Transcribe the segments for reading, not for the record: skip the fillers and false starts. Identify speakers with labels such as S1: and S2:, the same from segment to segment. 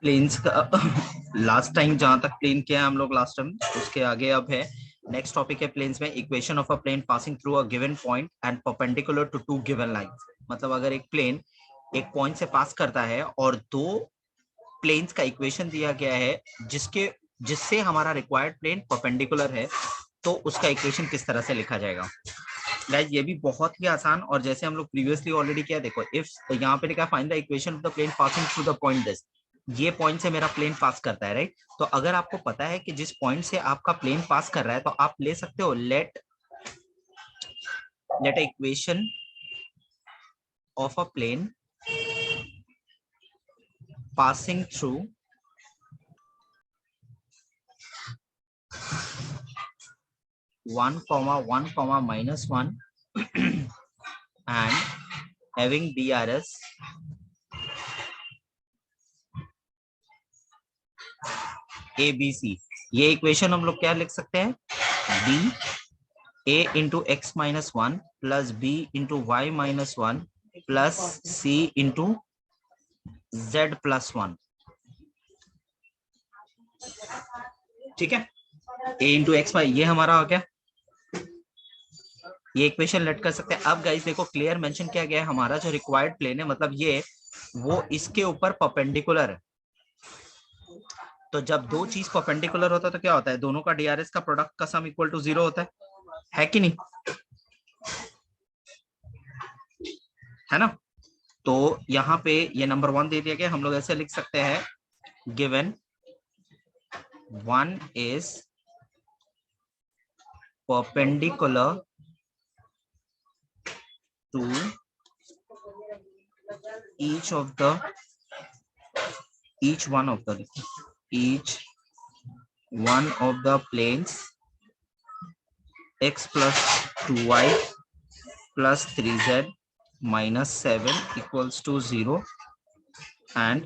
S1: Planes का last time जहां तक प्लेन किया है हम लोग लास्ट टाइम, उसके आगे अब है नेक्स्ट टॉपिक है प्लेन्स में equation of a plane passing through a given point and perpendicular to two given lines. मतलब अगर एक प्लेन एक पॉइंट से पास करता है और दो प्लेन्स का इक्वेशन दिया गया है जिससे हमारा रिक्वायर्ड प्लेन परपेंडिकुलर है, तो उसका इक्वेशन किस तरह से लिखा जाएगा। गाइस ये भी बहुत ही आसान, और जैसे हम लोग प्रीवियसली ऑलरेडी किया, देखो इफ यहाँ पे लिखा find the equation of the plane passing through the point this, ये पॉइंट से मेरा प्लेन पास करता है, राइट। तो अगर आपको पता है कि जिस पॉइंट से आपका प्लेन पास कर रहा है, तो आप ले सकते हो let equation of a plane passing through one comma minus one and having DRS ABC। ये इक्वेशन हम लोग क्या लिख सकते हैं, B A into x minus one plus B into y minus one plus C into Z plus one. ठीक है, A इंटू एक्स वाई ये हमारा हो गया, ये इक्वेशन लेट कर सकते हैं। अब गाइस देखो क्लियर मेंशन किया गया है हमारा जो रिक्वायर्ड प्लेन है, मतलब ये वो इसके ऊपर परपेंडिकुलर है। तो जब दो चीज परपेंडिकुलर होता है तो क्या होता है, दोनों का डीआरएस का प्रोडक्ट का सम इक्वल टू 0 होता है कि नहीं, है ना। तो यहाँ पे ये नंबर 1 दे दिया गया, हम लोग ऐसे लिख सकते हैं given 1 is perpendicular to each one of the planes x plus 2y plus 3z minus 7 equals to 0 and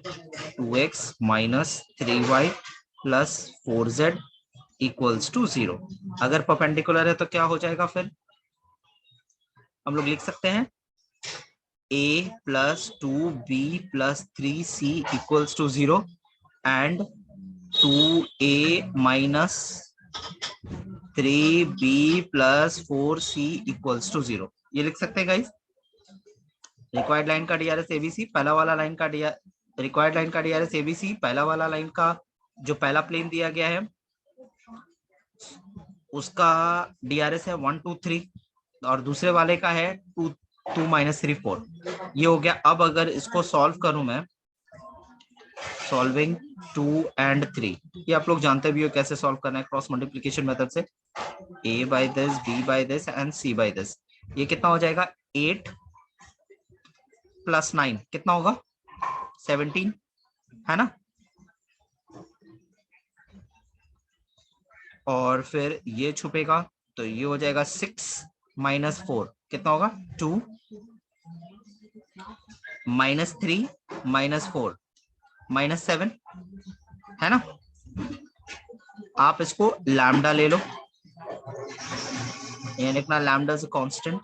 S1: 2x minus 3y plus 4z equals to 0। अगर परपेंडिकुलर है तो क्या हो जाएगा, फिर हम लोग लिख सकते हैं a plus 2b plus 3c equals to 0 and 2a minus 3b plus 4c equals to 0। ये लिख सकते हैं गाइस। रिक्वायर्ड लाइन का डीआरएस एबीसी, पहला वाला लाइन का रिक्वायर्ड लाइन का डीआरएस एबीसी, पहला वाला लाइन का जो पहला प्लेन दिया गया है उसका डीआरएस है 1 2 3 और दूसरे वाले का है 2 2 माइनस 3 4। ये हो गया। अब अगर इसको सॉल्व करूं मैं, सॉल्विंग 2 and 3, ये आप लोग जानते भी हो कैसे सॉल्व करना है, क्रॉस मल्टीप्लीकेशन मेथड से। a by this, b by this and c by this। ये कितना हो जाएगा, 8 प्लस 9 कितना होगा, 17, है ना। और फिर ये छुपेगा तो ये हो जाएगा 6 माइनस 4 कितना होगा, 2 माइनस 3 माइनस 4 माइनस 7, है ना। आप इसको लैम्डा ले लो, ये लिखना लैम्डा इज कांस्टेंट।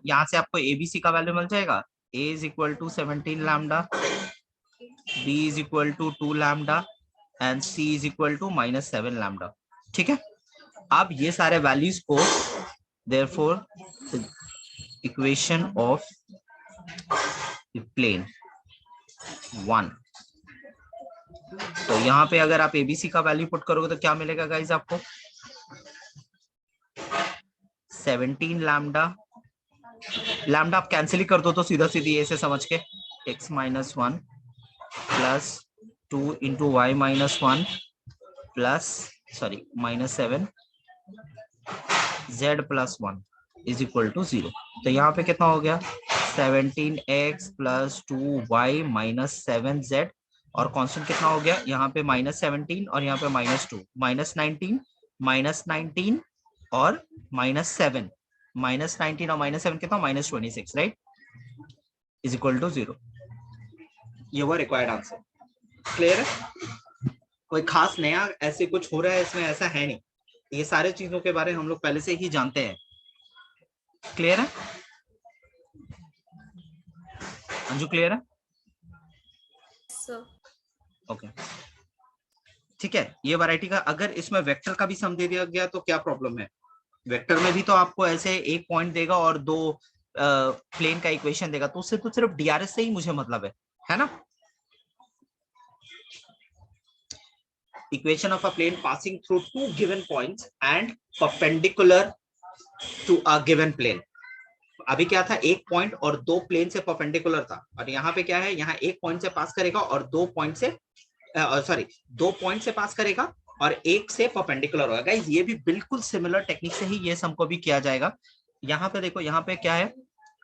S1: यहां से आपको एबीसी का वैल्यू मिल जाएगा, a is equal to 17 lambda, b is equal to 2 lambda and c is equal to minus 7 lambda. ठीक है, अब ये सारे वैल्यूज को देयरफॉर इक्वेशन ऑफ प्लेन 1, तो यहाँ पे अगर आप एबीसी का वैल्यू पुट करोगे तो क्या मिलेगा गाइज आपको, 17 लैम्डा, लैम्डा आप कैंसिल ही कर दो तो सीधा सीधी ए से समझ के x minus 1 plus 2 into y minus 1 plus sorry minus 7 z plus 1 is equal to 0। तो यहाँ पे कितना हो गया, 17x plus 2y minus 7z, और कांस्टेंट कितना हो गया यहाँ पे माइनस 17 और यहाँ पे माइनस 2, माइनस 19 और माइनस 7, माइनस 19 और माइनस 7 कितना, minus 26, right, is equal to 0। ये हुआ रिक्वायर्ड आंसर। क्लियर है, कोई खास नया ऐसे कुछ हो रहा है इसमें, ऐसा है नहीं, ये सारे चीजों के बारे में हम लोग पहले से ही जानते हैं। क्लियर है अंजू, क्लियर है।
S2: सर।
S1: ओके ठीक है, ये वैरायटी का अगर इसमें वेक्टर का भी सम दे दिया गया तो क्या प्रॉब्लम है? वेक्टर में भी तो आपको ऐसे एक पॉइंट देगा और दो प्लेन का इक्वेशन देगा, तो उससे तो सिर्फ डीआरएस से ही मुझे मतलब है ना? Equation of a plane passing through two given points and perpendicular to a given plane. अभी क्या था, एक पॉइंट और दो प्लेन से परपेंडिकुलर था, और यहाँ पे क्या है, यहाँ एक पॉइंट से पास करेगा और दो पॉइंट से दो पॉइंट से पास करेगा और एक से परपेंडिकुलर होगा। गाइस ये भी बिल्कुल सिमिलर टेक्निक से ही ये सम को भी किया जाएगा। यहाँ पे देखो, यहाँ पे क्या है,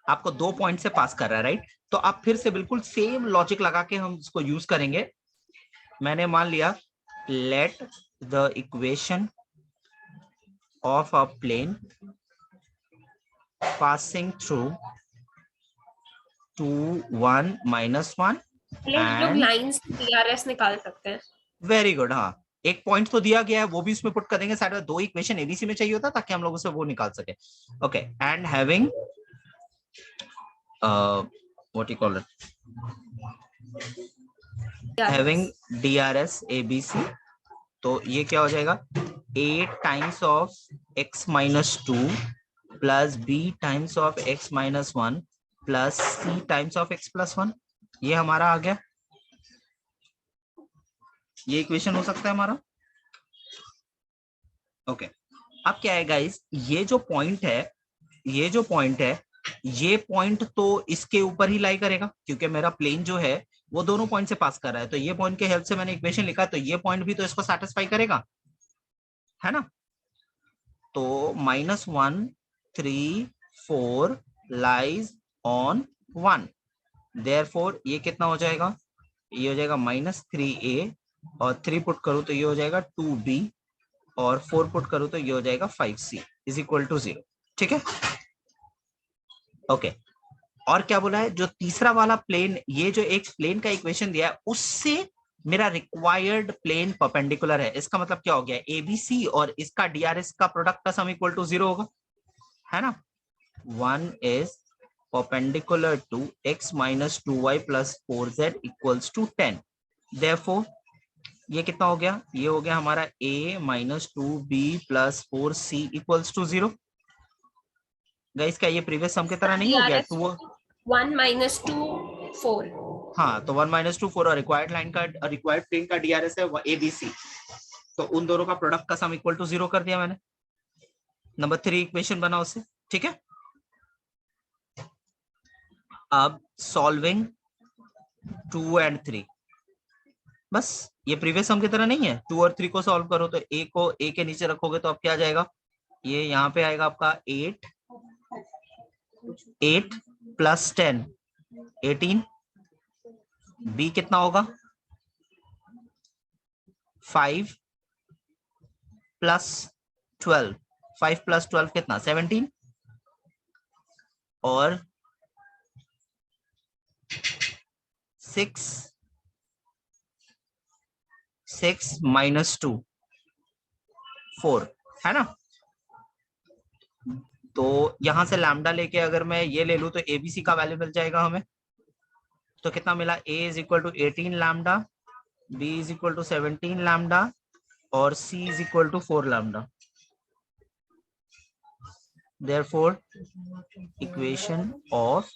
S1: आपको दो पॉइंट से पास कर रहा है, राइट? तो आप फिर से बिल्कुल सेम लॉजिक लगा के हम इसको यूज करेंगे। मैंने मान लिया let the equation of a plane passing through 2 1 -1
S2: लोग लाइंस डीआरएस निकाल सकते हैं।
S1: Very good. हाँ, एक पॉइंट तो दिया गया है, वो भी उसमें पुट कर देंगे साइड में। दो इक्वेशन एबीसी में चाहिए होता ताकि हम लोग उसे वो निकाल सके। Okay, and having what you call it, having DRS ABC, तो ये क्या हो जाएगा, 8 times of x minus 2 plus b times of x minus 1 plus c times of x plus 1। ये हमारा आ गया, ये इक्वेशन हो सकता है हमारा। ओके अब क्या है गाइस, ये जो पॉइंट है, ये जो पॉइंट है, ये पॉइंट तो इसके ऊपर ही लाई करेगा, क्योंकि मेरा प्लेन जो है वो दोनों पॉइंट से पास कर रहा है। तो ये पॉइंट के हेल्प से मैंने इक्वेशन लिखा, तो ये पॉइंट भी तो इसको सेटिस्फाई करेगा, है ना? तो -1 3 4 लाइज ऑन 1, देयरफॉर ये कितना हो जाएगा, ये हो जाएगा -3a, और 3 पुट करूं तो ये हो जाएगा 2b, और 4 पुट करूं तो ये हो जाएगा 5c इज इक्वल टू 0। ठीक है, ओके। और क्या बोला है, जो तीसरा वाला प्लेन, ये जो एक प्लेन का इक्वेशन दिया है उससे मेरा रिक्वायर्ड प्लेन परपेंडिकुलर है। इसका मतलब क्या हो गया, एबीसी और इसका डीआरएस का प्रोडक्ट का सम इक्वल टू 0 होगा, है ना? 1 is perpendicular to x minus 2y plus 4z equals to 10। Therefore ये कितना हो गया, ये हो गया हमारा a minus 2b plus 4c equals to 0। Guys क्या ये प्रीवियस सम की तरह नहीं हो गया?
S2: 1 -2 4।
S1: हाँ, तो 1 -2 4 और रिक्वायर्ड लाइन का, रिक्वायर्ड प्लेन का डीआरएस है एबीसी, तो उन दोनों का प्रोडक्ट का सम इक्वल टू 0 कर दिया मैंने। नंबर 3 इक्वेशन बना उससे। ठीक है, अब सॉल्विंग 2 एंड 3, बस ये प्रीवियस सम की तरह नहीं है। 2 और 3 को सॉल्व करो तो a को a के नीचे रखोगे तो अब क्या आ जाएगा, ये यहाँ पे आएगा आपका 8 प्लस 10 18, b कितना होगा 5 प्लस 12, 5 प्लस 12 कितना 17, और 6 माइनस 2 4, है ना? तो यहां से लैम्डा लेके अगर मैं ये ले लूं तो एबीसी का वैल्यू मिल जाएगा हमें। तो कितना मिला, a is equal to 18 lambda, b is equal to 17 lambda, और c is equal to 4 lambda. Therefore equation of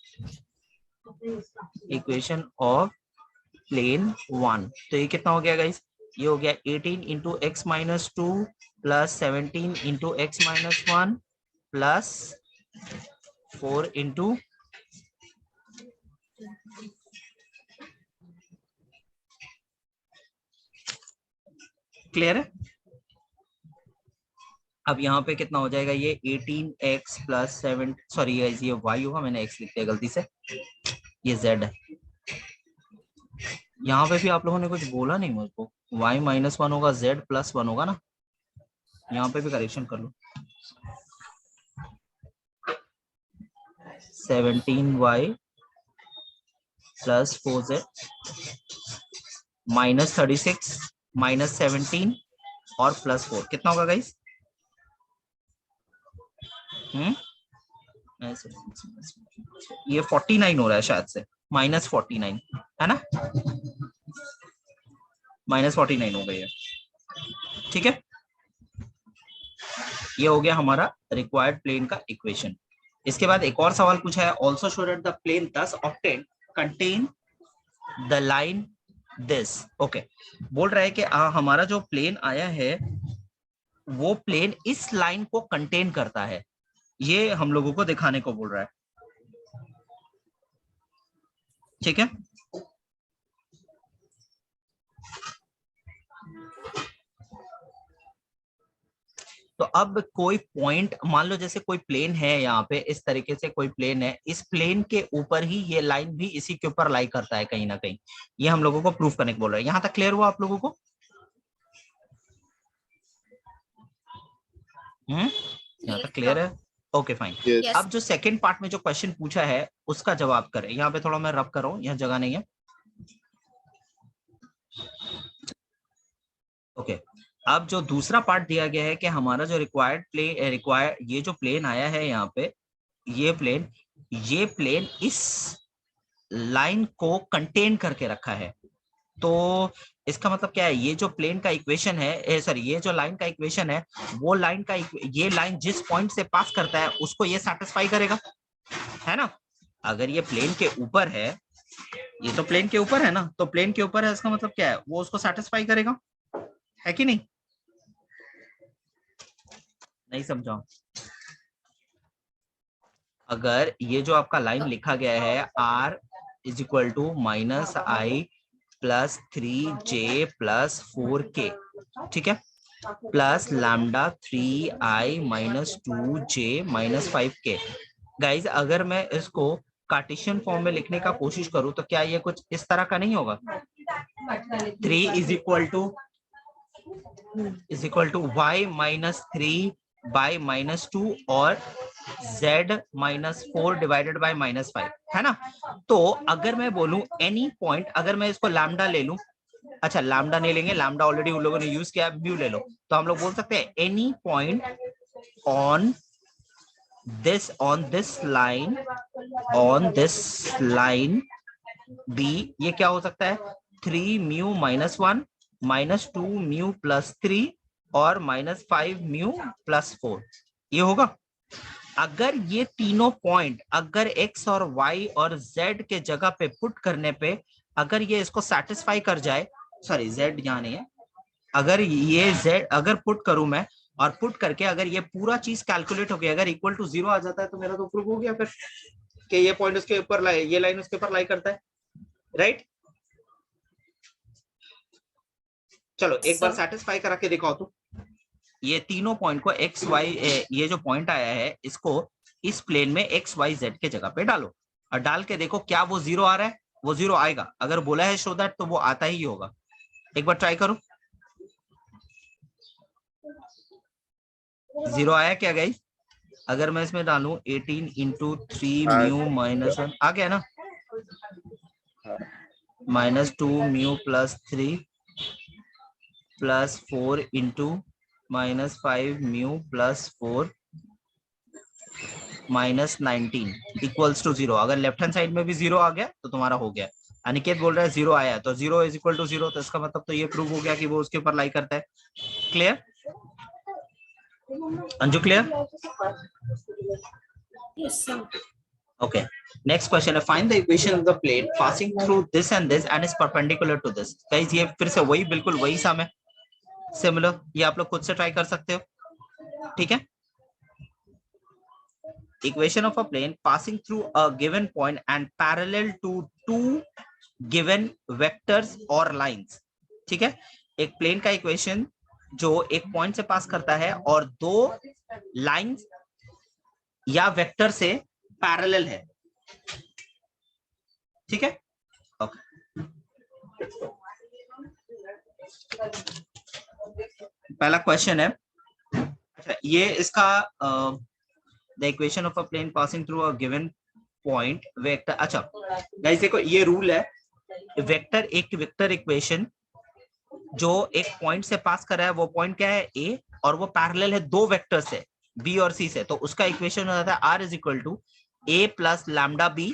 S1: plane 1, तो ये कितना हो गया गाइस, ये हो गया 18 into x minus 2 plus 17 into x minus 1 plus 4 into clear है? अब यहाँ पे कितना हो जाएगा, ये 18x प्लस 7, सॉरी गाइस ये y होगा, मैंने x लिख दिया गलती से, ये z है। यहाँ पे भी आप लोगों ने कुछ बोला नहीं मुझको, y -1 होगा, z +1 होगा ना, यहाँ पे भी करेक्शन कर लो। 17y प्लस 4z -36 -17 और प्लस 4 कितना होगा गाइस? ये 49 हो रहा है शायद से, -49 है ना? -49 हो गई है। ठीक है, ये हो गया हमारा रिक्वायर्ड प्लेन का इक्वेशन। इसके बाद एक और सवाल पूछा है, also show that the plane thus obtained contain the line this. Okay, बोल रहा है कि हमारा जो प्लेन आया है वो प्लेन इस लाइन को कंटेन करता है, ये हम लोगों को दिखाने को बोल रहा है। ठीक है, तो अब कोई पॉइंट मान लो, जैसे कोई प्लेन है यहाँ पे, इस तरीके से कोई प्लेन है, इस प्लेन के ऊपर ही ये लाइन भी इसी के ऊपर लाई करता है कहीं ना कहीं, ये हम लोगों को प्रूफ करने को बोल रहा है। यहाँ तक क्लियर हुआ आप लोगों को? यहाँ तक क्लियर है? Okay fine.
S3: Yes.
S1: अब जो सेकंड पार्ट में जो क्वेश्चन पूछा है उसका जवाब करें। यहाँ पे थोड़ा मैं रब कर रहा हूँ, यहाँ जगह नहीं है। ओके, अब जो दूसरा पार्ट दिया गया है कि हमारा जो रिक्वायर्ड ये जो प्लेन आया है यहाँ पे, ये प्लेन इस लाइन को कंटेन करके रखा है। तो इसका मतलब क्या है, ये जो प्लेन का इक्वेशन है, सॉरी ये जो लाइन का इक्वेशन है, वो लाइन का ये लाइन जिस पॉइंट से पास करता है उसको ये सेटिस्फाई करेगा, है ना। अगर ये प्लेन के ऊपर है, ये तो प्लेन के ऊपर है ना, तो प्लेन के ऊपर है, इसका मतलब क्या है, वो उसको सेटिस्फाई करेगा, है कि नहीं? नहीं समझा? अगर ये जो आपका लाइन लिखा गया है r is equal to -i plus 3j plus 4k, ठीक है, plus lambda 3i minus 2j minus 5k। Guys अगर मैं इसको कार्टेशियन फॉर्म में लिखने का कोशिश करूं तो क्या ये कुछ इस तरह का नहीं होगा? 3 is equal to y minus 3 by -2 और z -4 डिवाइडेड बाय -5, है ना। तो अगर मैं बोलूं एनी पॉइंट, अगर मैं इसको लैम्डा ले लूं, अच्छा लैम्डा नहीं लेंगे, लैम्डा ऑलरेडी उन लोगों ने यूज किया, म्यू ले लो, तो हम लोग बोल सकते हैं any point on this line B, ये क्या हो सकता है, 3 म्यू -1 -2 म्यू प्लस 3 और -5 म्यू प्लस 4, ये होगा। अगर ये तीनों पॉइंट अगर x और y और z के जगह पे पुट करने पे अगर ये इसको सेटिस्फाई कर जाए, सॉरी z यहाँ नहीं है, अगर ये z अगर पुट करूं मैं, और पुट करके अगर ये पूरा चीज कैलकुलेट हो गया, अगर इक्वल टू 0 आ जाता है तो मेरा तो प्रूफ हो गया फिर कि ये पॉइंट उसके ऊपर लाई, ये लाइन उसके ऊपर लाई करता है, राइट। चलो एक बार सेटिस्फाई करा के दिखाओ तो। ये तीनों पॉइंट को x y, ये जो पॉइंट आया है इसको इस प्लेन में x y z के जगह पे डालो और डाल के देखो क्या वो 0 आ रहा है, वो 0 आएगा। अगर बोला है शो दैट तो वो आता ही होगा। एक बार ट्राई करो, 0 आया क्या गाइस? अगर मैं इसमें डालूं 18 इंटू 3 म्यू -1 आ गया ना, -2 mu plus 3 plus 4 into -5 mu plus 4 -19 equals to 0। अगर लेफ्ट हैंड साइड में भी 0 आ गया तो तुम्हारा हो गया। अनिकेत बोल रहा है 0 आया, तो 0 इज इक्वल टू 0, तो इसका मतलब तो ये प्रूव हो गया कि वो उसके ऊपर लाई करता है। Clear Anju? Clear?
S2: Yes, sir.
S1: Okay. Next question है, find the equation of the plane passing through this and is perpendicular to this. Guys ये फिर से वही, बिल्कुल वही साम है, सिमिलर, ये आप लोग खुद से ट्राई कर सकते हो, ठीक है। Equation of a plane passing through a given point and parallel to two given vectors or lines, ठीक है। एक प्लेन का इक्वेशन जो एक पॉइंट से पास करता है और दो लाइंस या वेक्टर से पैरेलल है, ठीक है। ओके, पहला क्वेश्चन है, अच्छा ये इसका the equation of a plane passing through a given point vector. अच्छा गाइस देखो ये रूल है, वेक्टर एक वेक्टर इक्वेशन जो एक पॉइंट से पास कर रहा है, वो पॉइंट क्या है ए, और वो पैरेलल है दो वेक्टर से बी और सी से, तो उसका इक्वेशन हो जाता है r is equal to a plus lambda B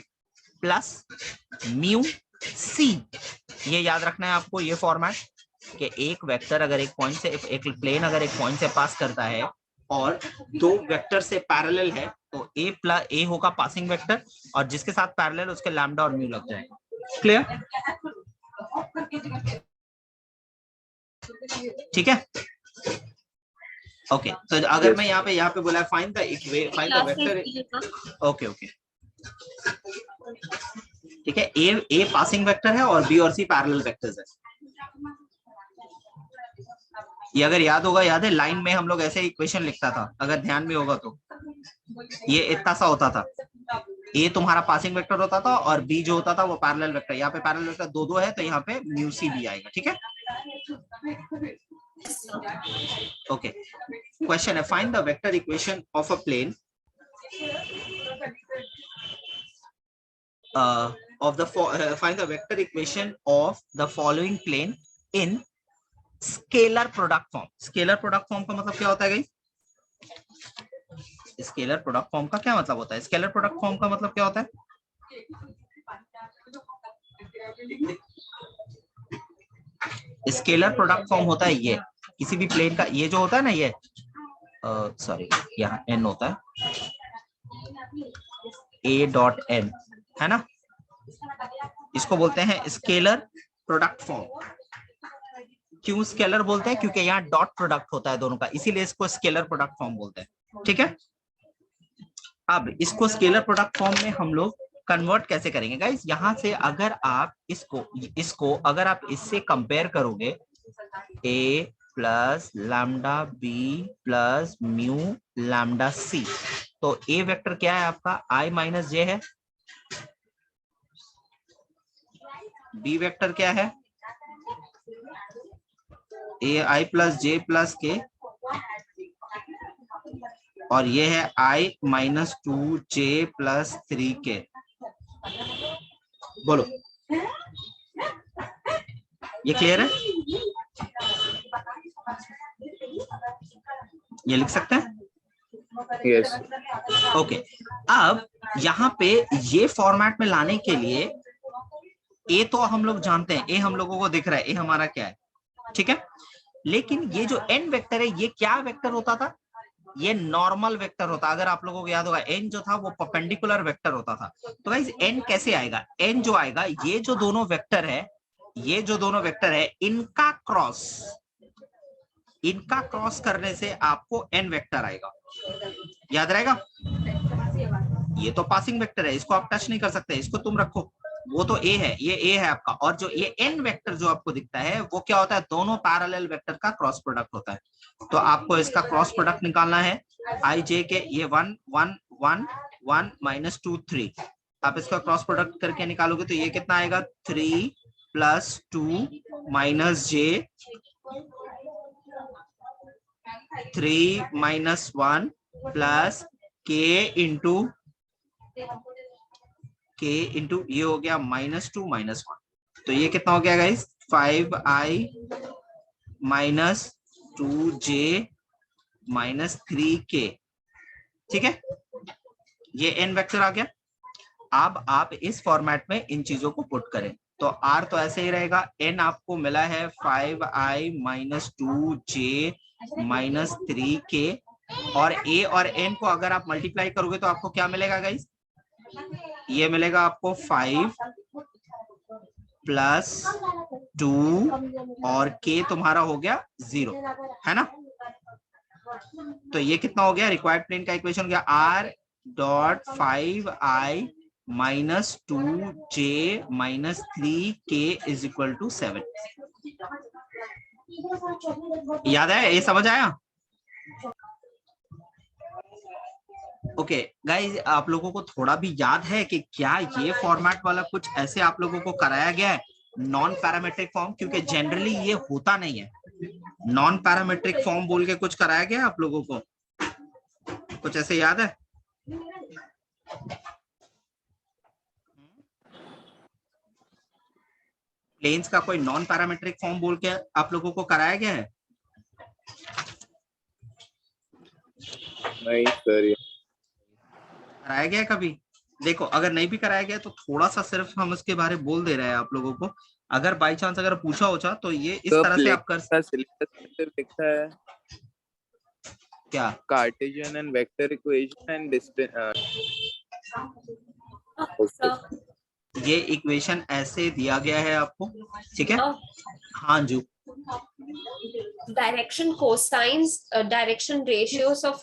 S1: plus mu c. ये याद रखना है आपको, ये फॉर्मेट, कि एक वेक्टर अगर एक पॉइंट से, एक प्लेन अगर एक पॉइंट से पास करता है और दो वेक्टर से पैरेलल है, तो ए प्लस ए होगा पासिंग वेक्टर, और जिसके साथ पैरेलल उसके लैम्डा और म्यू लग जाएगा। क्लियर? ठीक है, ओके। तो अगर मैं यहाँ पे बोला find the vector, okay okay, ठीक है। ए पासिंग वेक्टर है और बी और सी पैरेलल वेक्टर्स है। ये अगर याद होगा, याद है लाइन में हम लोग ऐसे इक्वेशन लिखता था, अगर ध्यान में होगा तो ये इतना सा होता था, ए तुम्हारा पासिंग वेक्टर होता था और बी जो होता था वो पैरेलल वेक्टर। यहाँ पे पैरेलल वेक्टर दो दो है तो यहाँ पे म्यू सी बी आएगा। ठीक है, ओके। क्वेश्चन है find the vector equation of a plane find the vector equation of the following plane in scalar product form। Scalar product form का मतलब क्या होता है गाइस? स्केलर प्रोडक्ट फॉर्म का क्या मतलब होता है? स्केलर प्रोडक्ट फॉर्म का मतलब क्या होता है? स्केलर प्रोडक्ट फॉर्म होता है ये किसी भी प्लेन का, ये जो होता है ना, ये सॉरी यहाँ n होता है, a डॉट n है ना, इसको बोलते हैं स्केलर प्रोडक्ट फॉर्म। क्यों स्केलर बोलते हैं? क्योंकि यहाँ डॉट प्रोडक्ट होता है दोनों का, इसीलिए इसको स्केलर प्रोडक्ट फॉर्म बोलते हैं। ठीक है, अब इसको स्केलर प्रोडक्ट फॉर्म में हम लोग कन्वर्ट कैसे करेंगे गाइस? यहाँ से अगर आप इसको अगर आप इससे कंपेयर करोगे, a plus lambda B plus mu lambda C, तो a वेक्टर क्या है आपका? i माइनस जे है, b वेक्टर क्या है? a i plus J plus के, और ये है i minus 2j plus 3k। बोलो, ये क्लियर है? ये लिख सकते हैं?
S3: यस।
S1: ओके, अब यहाँ पे ये फॉर्मेट में लाने के लिए ए तो हम लोग जानते हैं, ए हम लोगों को दिख रहा है, ए हमारा क्या है, ठीक है। लेकिन ये जो एन वेक्टर है, ये क्या वेक्टर होता था? ये नॉर्मल वेक्टर होता। अगर आप लोगों को याद होगा, एन जो था वो परपेंडिकुलर वेक्टर होता था। तो गाइस एन कैसे आएगा? एन जो आएगा, ये जो दोनों वेक्टर है, ये जो दोनों वेक्टर है, इनका क्रॉस करने से आपको एन वेक्टर आएगा। याद रहेगा? ये तो पासिंग वेक्टर है, इसको आप टच नहीं कर सकते, इसको तुम रखो, वो तो ए है, ये ए है आपका। और जो ये एन वेक्टर जो आपको दिखता है वो क्या होता है? दोनों पैरेलल वेक्टर का क्रॉस प्रोडक्ट होता है। तो आपको इसका क्रॉस प्रोडक्ट निकालना है, आई जे के, ये 1 1 1 1 माइनस 2 3। आप इसका क्रॉस प्रोडक्ट करके निकालोगे तो ये कितना आएगा? 3 प्लस 2 माइनस जे, 3 माइनस 1 प्लस के इंटू ये हो गया -2 -1। तो ये कितना हो गया guys? 5i minus 2j minus 3k। ठीक है, ये n वेक्टर आ गया। अब आप इस फॉर्मेट में इन चीजों को पुट करें तो r तो ऐसे ही रहेगा, n आपको मिला है 5i minus 2j minus 3k, और a और n को अगर आप मल्टीप्लाई करोगे तो आपको क्या मिलेगा गाइस? ये मिलेगा आपको 5 प्लस 2 और k तुम्हारा हो गया 0, है ना। तो ये कितना हो गया? रिक्वायर्ड प्लेन का इक्वेशन हो गया r dot 5i minus 2j minus 3k is equal to 7। याद है? ये समझ आया? ओके गाइज, आप लोगों को थोड़ा भी याद है कि क्या ये फॉर्मेट वाला कुछ ऐसे आप लोगों को कराया गया है, नॉन पैरामेट्रिक फॉर्म? क्योंकि जनरली ये होता नहीं है। नॉन पैरामेट्रिक फॉर्म बोल के कुछ कराया गया है आप लोगों को? कुछ ऐसे याद है? प्लेन्स का कोई नॉन पैरामेट्रिक फॉर्म बोल के आप लोगों को कराया गया है?
S3: नहीं सर,
S1: कराया गया है कभी? देखो अगर नहीं भी कराया गया तो थोड़ा सा सिर्फ हम उसके बारे में बोल दे रहे हैं आप लोगों को। अगर बाई चांस अगर पूछा होता तो ये इस
S3: तो
S1: तरह से
S3: प्लेन
S1: आप कर।
S3: का सिलेबस में सिर्फ लिखा है
S1: क्या?
S3: Cartesian and vector equation and distance.
S1: ये इक्वेशन ऐसे दिया गया है आपको, ठीक है? हाँ जी।
S2: Direction cosines, direction ratios of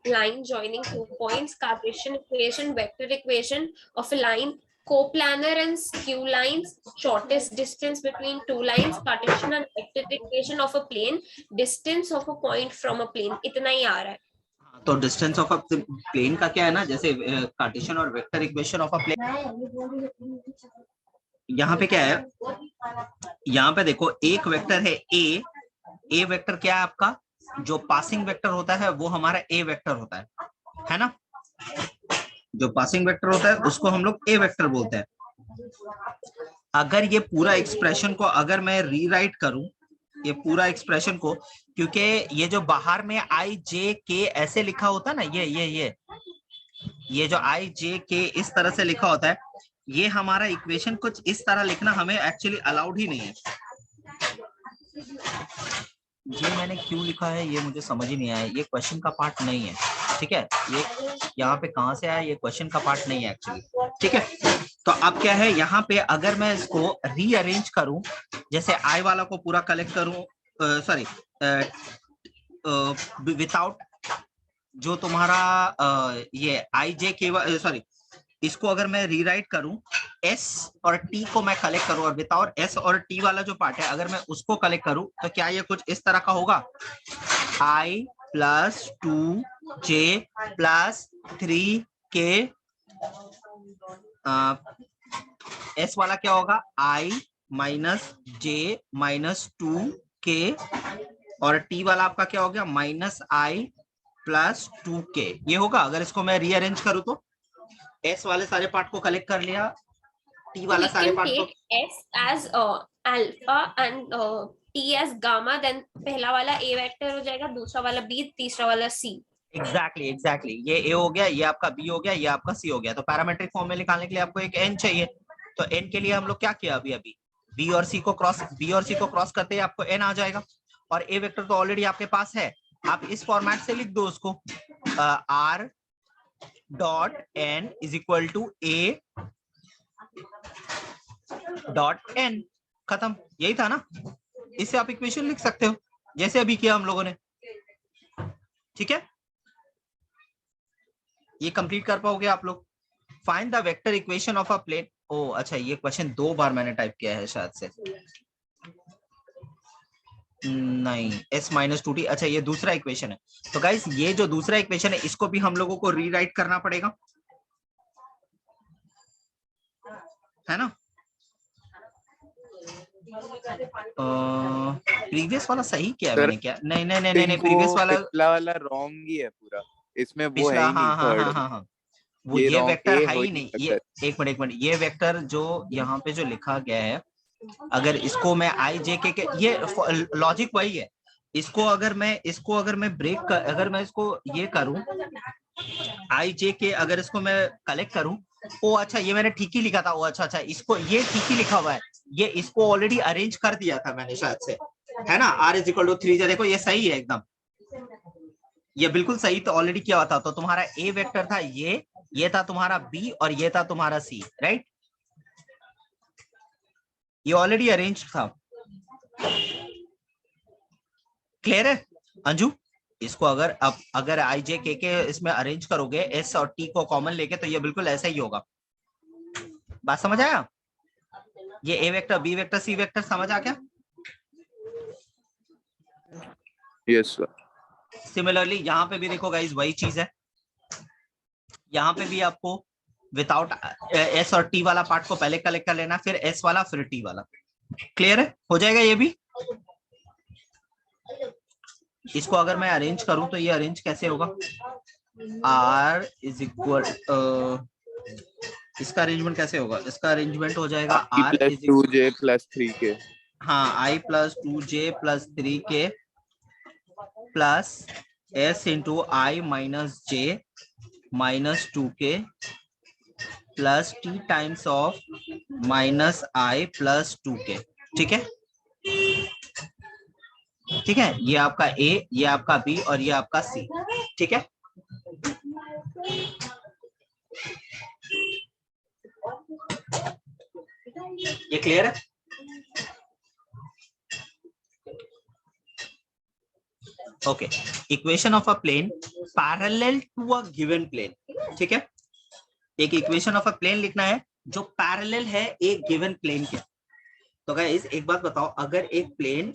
S2: line joining 2 points, Cartesian equation, vector equation of a line, coplanar and skew lines, shortest distance between two lines, Cartesian and vector equation of a plane, distance of a point from a plane. इतना ही आ रहा है।
S1: तो distance of a plane का क्या है ना, जैसे Cartesian और vector equation of a plane, यहाँ पे क्या है, यहाँ पे देखो एक वेक्टर है ए वेक्टर क्या है आपका, जो पासिंग वेक्टर होता है वो हमारा ए वेक्टर होता है ना? जो पासिंग वेक्टर होता है उसको हम लोग ए वेक्टर बोलते हैं। अगर ये पूरा एक्सप्रेशन को अगर मैं रीराइट करूं, ये पूरा एक्सप्रेशन को, क्योंकि ये जो बाहर में आई जे के ऐसे लिखा होता है ना, ये जो आई जे के इस तरह से लिखा होता है, ये हमारा इक्वेशन कुछ इस तरह लिखना हमें एक्चुअली अलाउड ही नहीं है। ये मैंने क्यों लिखा है ये मुझे समझ ही नहीं आया, ये क्वेश्चन का पार्ट नहीं है, ठीक है? ये यहाँ पे कहाँ से आया, ये क्वेश्चन का पार्ट नहीं है एक्चुअली, ठीक है? तो अब क्या है, यहाँ पे अगर मैं इसको रीअरेंज करूं, जैसे आई वाला को पूरा कलेक्ट करूं, सॉरी विदाउट जो तुम्हारा ये आई जे के, सॉरी इसको अगर मैं रीराइट करूं, एस और टी को मैं कलेक्ट करूं, और विदाउट एस और टी वाला जो पार्ट है अगर मैं उसको कलेक्ट करूं, तो क्या ये कुछ इस तरह का होगा, आई plus 2j plus 3k, S वाला क्या होगा, आई माइनस जे माइनस 2k, और टी वाला आपका क्या हो गया, माइनस आई प्लस 2k, ये होगा। अगर इसको मैं रीअरेंज करूं तो एस वाले सारे पार्ट को कलेक्ट कर लिया, टी वाला सारे पार्ट को,
S2: S as alpha and T as gamma, then पहला वाला A वेक्टर हो जाएगा, दूसरा वाला B, तीसरा वाला C।
S1: एग्जैक्टली ये ए हो गया, ये आपका बी हो गया, ये आपका सी हो गया। तो पैरामेट्रिक फॉर्म में निकालने के लिए आपको एक एन चाहिए, तो एन के लिए हम लोग क्या किया, अभी बी और सी को क्रॉस करते ही आपको एन आ जाएगा, और ए वेक्टर तो ऑलरेडी आपके पास है, आप इस फॉर्मेट से लिख दो उसको, r dot n is equal to a dot n, खत्म, यही था ना? इससे आप इक्वेशन लिख सकते हो जैसे अभी किया हम लोगों ने, ठीक है? ये कंप्लीट कर पाओगे आप लोग? Find the vector equation of a plane. ओ अच्छा, ये क्वेश्चन 2 बार मैंने टाइप किया है शायद से, नहीं, s माइनस 2t, अच्छा ये दूसरा इक्वेशन है। तो गाइस ये जो दूसरा इक्वेशन है इसको भी हम लोगों को रीराइट करना पड़ेगा, है ना? प्रीवियस वाला सही किया है मैंने क्या? नहीं, प्रीवियस वाला,
S3: पिछला वाला रॉन्ग ही है पूरा, इसमें वो है ही नहीं
S1: हाँ,
S3: थर्ड।
S1: हाँ, वो ये वेक्टर है ही नहीं, ये एक मिनट, ये वेक्टर जो यहाँ पे जो लिखा गया है, अगर इसको मैं आई जे के ये लॉजिक वही है, इसको अगर मैं ब्रेक अगर मैं इसको ये करूं, आई जे के अगर इसको मैं कलेक्ट करूं, ओ अच्छा ये मैंने ठीक ही लिखा था, ओ अच्छा इसको ये ठीक ही लिखा हुआ है, ये इसको ऑलरेडी अरेंज कर दिया था मैंने शायद से, है ना? r इज इक्वल टू 3, देखो ये सही है एकदम, ये बिल्कुल सही तो ऑलरेडी किया हुआ था। तो तुम्हारा ए वेक्टर था ये था तुम्हारा बी, और ये था तुम्हारा सी, राइट? ये ऑलरेडी अरेंज था, क्लियर है अंजू? इसको अगर आई जे के इसमें अरेंज करोगे एस और टी को कॉमन लेके, तो ये बिल्कुल ऐसा ही होगा। बात समझ आया? ये ए vector, B vector, C vector समझ आ गया?
S3: Yes sir.
S1: सिमिलरली यहाँ पे भी देखो गाइस वही चीज है, यहाँ पे भी आपको विदाउट एस और टी वाला पार्ट को पहले कलेक्ट कर लेना, फिर एस वाला फिर टी वाला, क्लियर है? हो जाएगा ये भी। इसको अगर मैं अरेंज करूं तो ये अरेंज कैसे होगा, r इज इक्वल, इसका अरेंजमेंट कैसे होगा, इसका अरेंजमेंट हो जाएगा r
S3: plus 2j plus 3k,
S1: हाँ i plus 2j plus 3k plus s into I minus j minus 2k plus T times of minus I plus 2k। ठीक है, ठीक है, ये आपका ए, ये आपका बी और ये आपका सी। ठीक है, ये क्लियर है? Okay, equation of a plane parallel to a given plane. ठीक है, एक इक्वेशन ऑफ अ प्लेन लिखना है जो पैरेलल है एक गिवन प्लेन के। तो गाइस एक बात बताओ, अगर एक प्लेन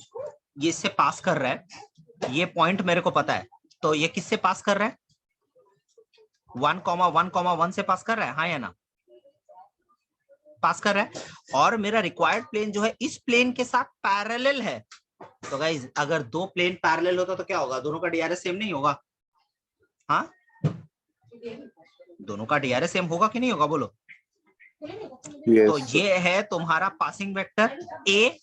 S1: ये इससे पास कर रहा है, ये पॉइंट मेरे को पता है, तो ये किससे पास कर रहा है? 1,1,1 से पास कर रहा है, हाँ या ना? पास कर रहा है। और मेरा रिक्वायर्ड प्लेन जो है इस प्लेन के साथ पैरेलल है। तो गाइस अगर दो प्लेन पैरेलल होता तो क्या होगा? दोनों का डीआरएस सेम नहीं होगा? हाँ, दोनों का डीआरएस सेम होगा कि नहीं होगा? बोलो।
S3: Yes.
S1: तो ये है तुम्हारा पासिंग वेक्टर ए,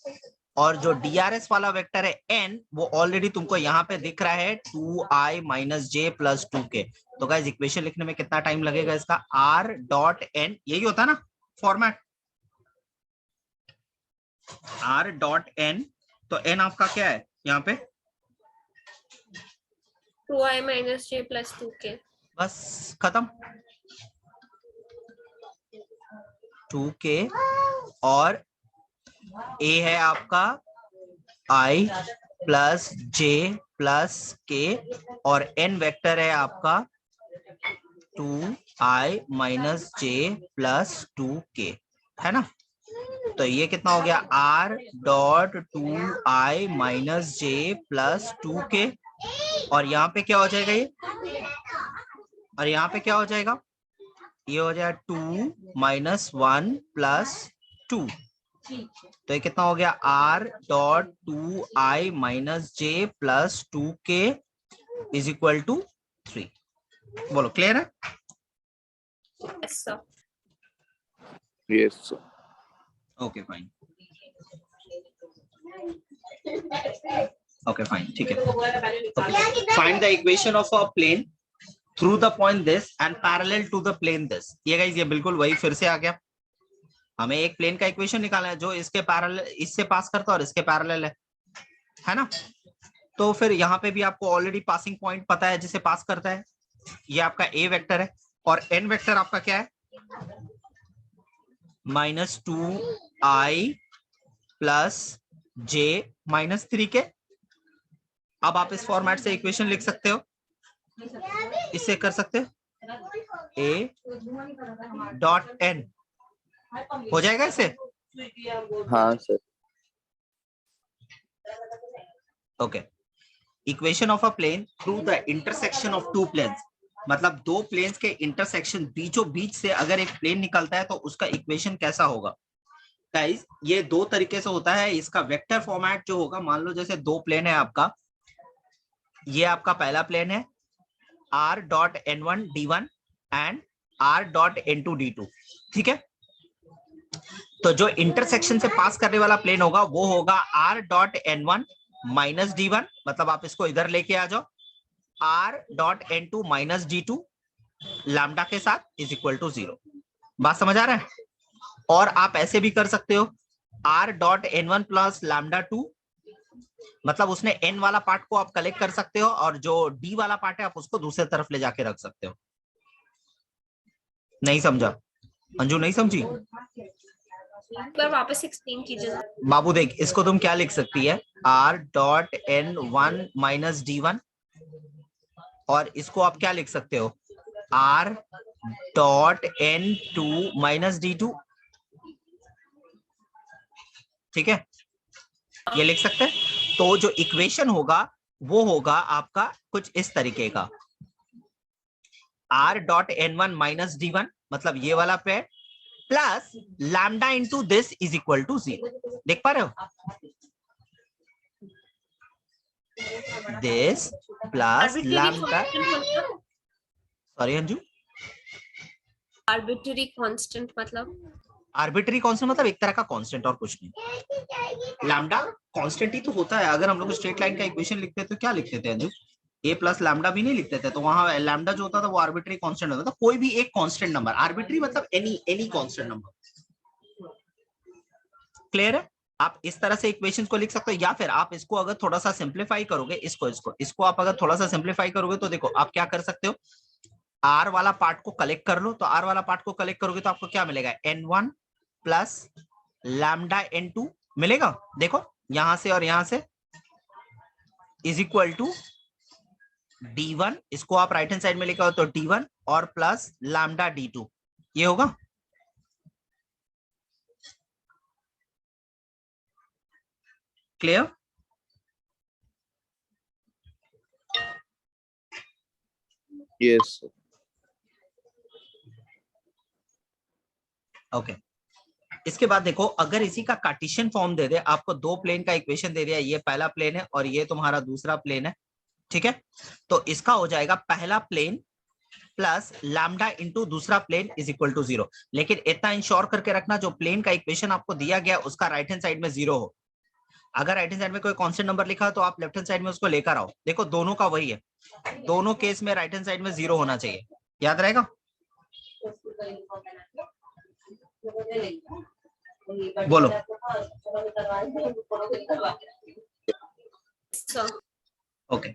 S1: और जो डीआरएस वाला वेक्टर है एन, वो ऑलरेडी तुमको यहाँ पे दिख रहा है 2i माइनस जे प्लस 2k। तो गाइस इक्वेशन लिखने में कितना टाइम लगेगा इसका? r डॉट एन, यही होता है ना फॉर्मेट, r डॉट एन। तो n आपका क्या है यहाँ पे?
S2: 2i minus j plus 2k।
S1: बस खत्म, 2k, और a है आपका i plus j plus k, और n वेक्टर है आपका 2i minus j plus 2k, है ना? तो ये कितना हो गया? r dot 2i minus j plus 2k, और यहाँ पे क्या हो जाएगा ये? और यहाँ पे क्या हो जाएगा? ये हो जाएगा 2 माइनस 1 प्लस 2। तो ये कितना हो गया? r dot 2i minus j plus 2k is equal to 3। बोलो, क्लियर है?
S2: Yes, sir.
S3: Yes, sir.
S1: Okay fine, okay fine, ठीक है। Find the equation of a plane through the point this and parallel to the plane this. ये guys ये बिल्कुल वही फिर से आ गया। हमें एक प्लेन का इक्वेशन निकालना है जो इसके पैरेलल, इससे पास करता है और इसके पैरेलल है ना? तो फिर यहाँ पे भी आपको ऑलरेडी पासिंग पॉइंट पता है जिसे पास करता है, ये आपका ए वेक्टर है, और एन वेक्टर आपका क्या है? Minus 2i plus j minus 3k। अब आप इस फॉर्मेट से इक्वेशन लिख सकते हो, इससे कर सकते हो a डॉट n, हो जाएगा इससे?
S3: हाँ sir.
S1: Okay, equation of a plane through the intersection of two planes, मतलब दो प्लेन्स के इंटरसेक्शन, बीचों बीच से अगर एक प्लेन निकलता है तो उसका इक्वेशन कैसा होगा? गाइस ये दो तरीके से होता है। इसका वेक्टर फॉर्मेट जो होगा, मान लो जैसे दो प्लेन है आपका, ये आपका पहला प्लेन है r dot n1 d1 and r dot n2 d2। ठीक है, तो जो इंटरसेक्शन से पास करने वाला प्लेन होगा वो होगा r dot n1 minus d1, मतलब आप इसको इधर लेके आ जाओ, r dot n2 minus d2 lambda के साथ इज इक्वल टू 0। बात समझ आ रहा है? और आप ऐसे भी कर सकते हो r dot n1 plus lambda 2, मतलब उसने n वाला पार्ट को आप कलेक्ट कर सकते हो और जो d वाला पार्ट है आप उसको दूसरे तरफ ले जाके रख सकते हो। नहीं समझा अंजू? नहीं समझी?
S2: वापस एक्सप्लेन कीजिए।
S1: बाबू देख, इसको तुम क्या लिख सकती है? r dot n1 minus d1, और इसको आप क्या लिख सकते हो? r dot n2 minus d2। ठीक है, ये लिख सकते हैं। तो जो इक्वेशन होगा वो होगा आपका कुछ इस तरीके का, r dot n1 minus d1, मतलब ये वाला pair, plus lambda into this is equal to 0। देख पा रहे हो? This plus lambda, sorry Anju,
S2: arbitrary constant मतलब?
S1: आर्बिट्री कांस्टेंट मतलब एक तरह का कांस्टेंट और कुछ नहीं। लैम्डा कांस्टेंट ही तो होता है। अगर हम लोग स्ट्रेट लाइन का इक्वेशन लिखते हैं तो क्या लिखते थे अंजू? ए प्लस लैम्डा भी नहीं लिखते थे, तो वहां लैम्डा जो होता था वो आर्बिट्री कांस्टेंट होता था, कोई भी एक कांस्टेंट नंबर, आर्बिट्री मतलब एनी कांस्टेंट नंबर। क्लियर है? आप इस तरह से इक्वेशंस को लिख सकते हो, या फिर आप इसको अगर थोड़ा सा सिंप्लीफाई करोगे, इसको आप अगर थोड़ा सा सिंप्लीफाई करोगे तो देखो आप क्या कर सकते हो, आर वाला पार्ट को कलेक्ट कर लो, तो आर वाला पार्ट को कलेक्ट करोगे तो आपको क्या मिलेगा, n1 प्लस लैम्डा n2 मिलेगा। देखो यहां से और यहां से इज इक्वल टू d1, इसको आप राइट हैंड साइड में लिखा हो तो d1 और प्लस लैम्डा d2, ये होगा। क्लियर?
S3: Yes, sir.
S1: ओके इसके बाद देखो, अगर इसी का कार्टेशियन फॉर्म दे दे, आपको दो प्लेन का इक्वेशन दे दिया, ये पहला प्लेन है और ये तुम्हारा दूसरा प्लेन है, ठीक है, तो इसका हो जाएगा पहला प्लेन प्लस लैम्डा इंटू दूसरा प्लेन इज इक्वल टू 0। लेकिन इतना इंश्योर करके रखना जो प्लेन का इक्वेशन आपको दिया गया उसका राइट हैंड साइड में 0 हो। अगर राइट हैंड साइड में कोई कांस्टेंट नंबर लिखा तो आप लेफ्ट हैंड साइड में उसको लेकर आओ। देखो दोनों का वही है, दोनों केस में राइट हैंड साइड में 0 होना चाहिए, याद रहेगा। बोलो। ओके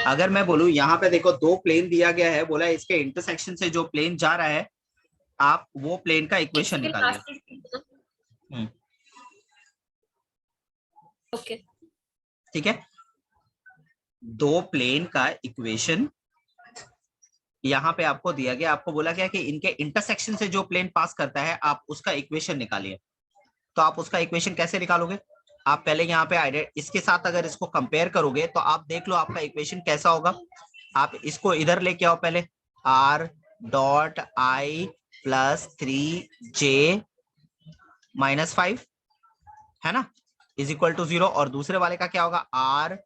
S1: अगर मैं बोलूं यहाँ पे देखो दो प्लेन दिया गया है, बोला इसके इंटरसेक्शन से जो प्लेन जा रहा है आप वो प्लेन का इक्वेशन निकालिए।
S2: ओके
S1: ठीक है, दो प्लेन का इक्वेशन यहाँ पे आपको दिया गया, आपको बोला गया कि इनके इंटरसेक्शन से जो प्लेन पास करता है आप उसका इक्वेशन निकालिए। तो आप उसका इक्वेशन कैसे निकालोगे, आप पहले यहाँ पे इसके साथ अगर इसको कंपेयर करोगे तो आप देख लो आपका इक्वेशन कैसा होगा। आप इसको इधर लेके आओ पहले, r dot i plus 3j minus 5 है ना, इज इक्वल टू 0, और दूसरे वाले का क्या होगा, r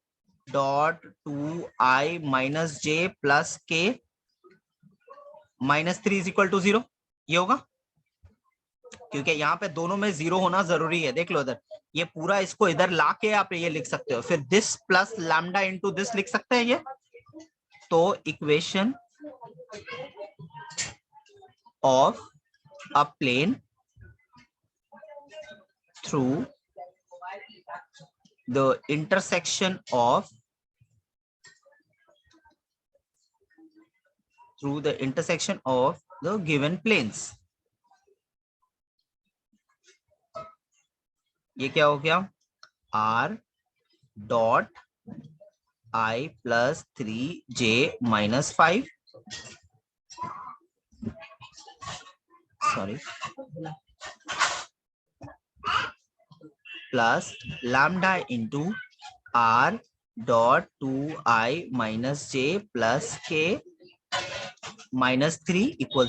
S1: dot 2i minus j plus k minus 3 is equal to 0, ये होगा। क्योंकि यहाँ पे दोनों में 0 होना जरूरी है, देख लो इधर, ये पूरा इसको इधर लाके आप ये लिख सकते हो, फिर this plus lambda into this लिख सकते हैं ये। तो equation of a plane through the intersection of the given planes, ये क्या हो गया, r dot i plus 3j minus 5 sorry plus lambda into r dot 2i minus j plus k minus 3 equal